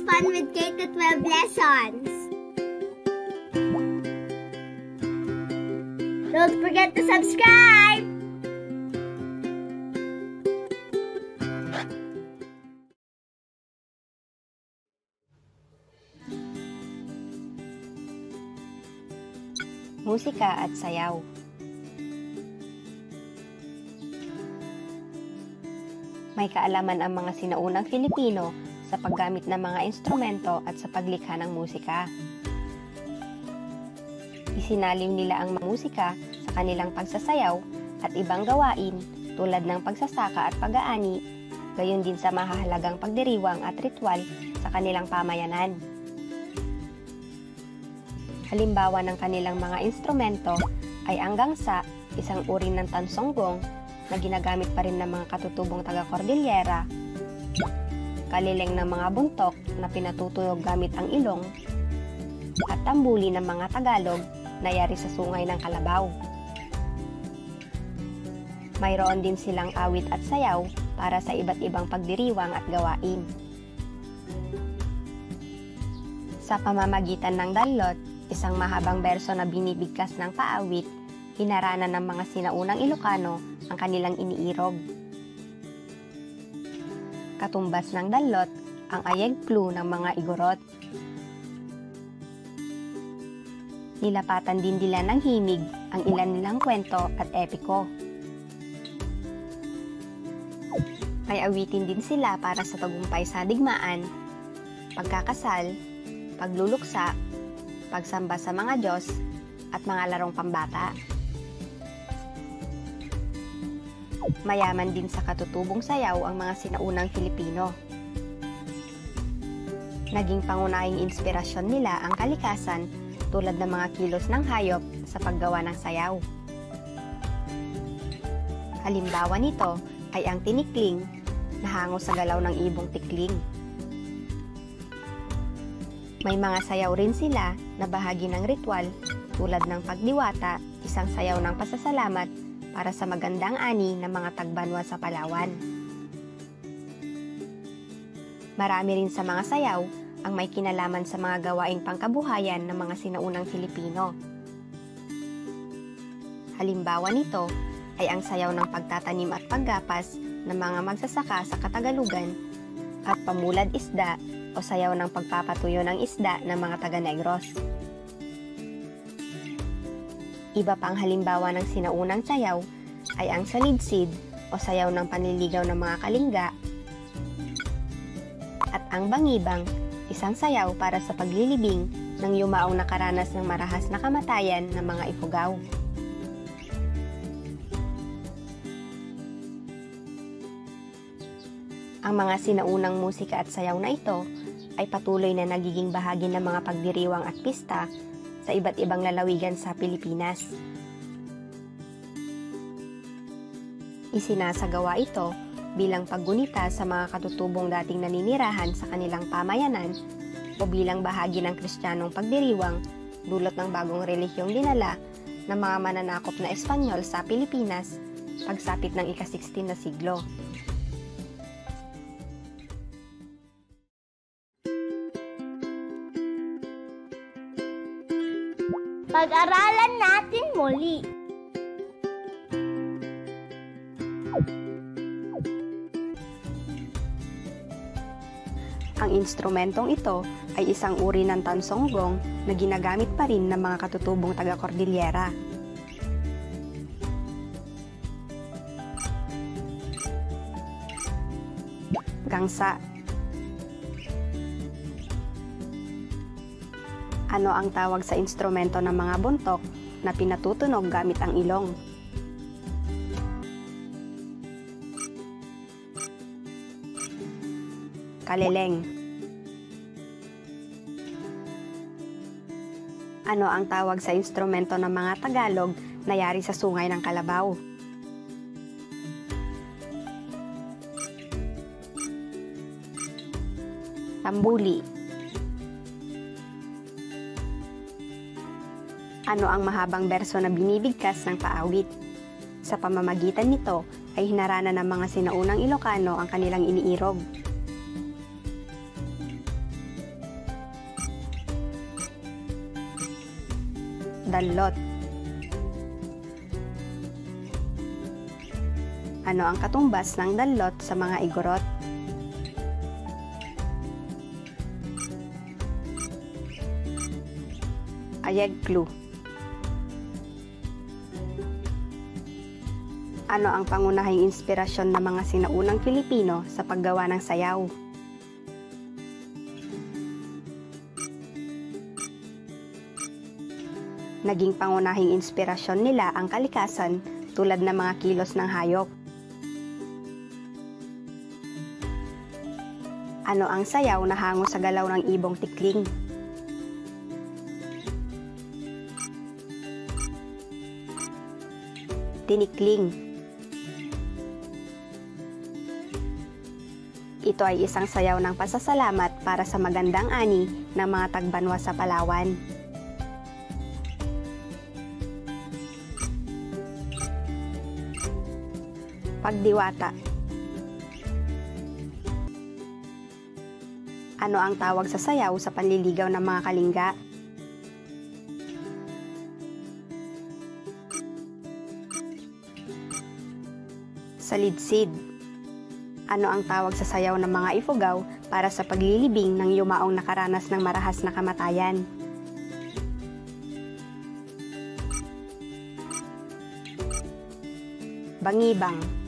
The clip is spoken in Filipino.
Fun with K-12 Lessons. Don't forget to subscribe! Musika at sayaw. May kaalaman ang mga sinaunang Filipino sa paggamit ng mga instrumento at sa paglikha ng musika. Isinaliw nila ang musika sa kanilang pagsasayaw at ibang gawain tulad ng pagsasaka at pag-aani, gayon din sa mahahalagang pagdiriwang at ritual sa kanilang pamayanan. Halimbawa ng kanilang mga instrumento ay ang gangsa, isang uri ng tansonggong na ginagamit pa rin ng mga katutubong taga-Cordillera, kalileng ng mga buntok na pinatutunog gamit ang ilong, at tambuli ng mga Tagalog na yari sa sungay ng kalabaw. Mayroon din silang awit at sayaw para sa iba't ibang pagdiriwang at gawain. Sa pamamagitan ng dallot, isang mahabang berso na binibigkas ng paawit, hinaranan ng mga sinaunang Ilocano ang kanilang iniirog. Katumbas ng dallot, ang ayegplu ng mga igorot. Nilapatan din nila ng himig ang ilan nilang kwento at epiko. May awitin din sila para sa tagumpay sa digmaan, pagkakasal, pagluluksa, pagsamba sa mga Diyos, at mga larong pambata. Mayaman din sa katutubong sayaw ang mga sinaunang Filipino. Naging pangunahing inspirasyon nila ang kalikasan tulad ng mga kilos ng hayop sa paggawa ng sayaw. Halimbawa nito ay ang tinikling na hango sa galaw ng ibong tikling. May mga sayaw rin sila na bahagi ng ritual tulad ng pagdiwata, isang sayaw ng pasasalamat para sa magandang ani ng mga tagbanwa sa Palawan. Marami rin sa mga sayaw ang may kinalaman sa mga gawaing pangkabuhayan ng mga sinaunang Filipino. Halimbawa nito ay ang sayaw ng pagtatanim at paggapas ng mga magsasaka sa Katagalugan at pamulad isda o sayaw ng pagpapatuyo ng isda ng mga taga-Negros. Iba pang halimbawa ng sinaunang sayaw ay ang salidsid o sayaw ng panliligaw ng mga kalingga, at ang bangibang, isang sayaw para sa paglilibing ng yumaong nakaranas ng marahas na kamatayan ng mga Ifugao. Ang mga sinaunang musika at sayaw na ito ay patuloy na nagiging bahagi ng mga pagdiriwang at pista sa iba't ibang lalawigan sa Pilipinas. Isinasagawa ito bilang paggunita sa mga katutubong dating naninirahan sa kanilang pamayanan o bilang bahagi ng Kristiyanong pagdiriwang dulot ng bagong relihiyong dinala ng mga mananakop na Espanyol sa Pilipinas pagsapit ng ika-16 na siglo. Pag-aralan natin muli. Ang instrumentong ito ay isang uri ng tansonggong na ginagamit pa rin ng mga katutubong taga-Cordillera. Gangsa. Ano ang tawag sa instrumento ng mga buntok na pinatutunog gamit ang ilong? Kalileng. Ano ang tawag sa instrumento ng mga Tagalog na yari sa sungay ng kalabaw? Tambuli. Ano ang mahabang berso na binibigkas ng paawit? Sa pamamagitan nito ay hinaranan ng mga sinaunang Ilocano ang kanilang iniirog. Dallot. Ano ang katumbas ng dallot sa mga igorot? Ayegklu. Ano ang pangunahing inspirasyon ng mga sinaunang Pilipino sa paggawa ng sayaw? Naging pangunahing inspirasyon nila ang kalikasan tulad ng mga kilos ng hayop. Ano ang sayaw na hango sa galaw ng ibong tikling? Tinikling. Ito ay isang sayaw ng pasasalamat para sa magandang ani ng mga tagbanwa sa Palawan. Pagdiwata. Ano ang tawag sa sayaw sa panliligaw ng mga kalingga? Salidsid. Ano ang tawag sa sayaw ng mga Ifugao para sa paglilibing ng yumaong nakaranas ng marahas na kamatayan? Bangibang.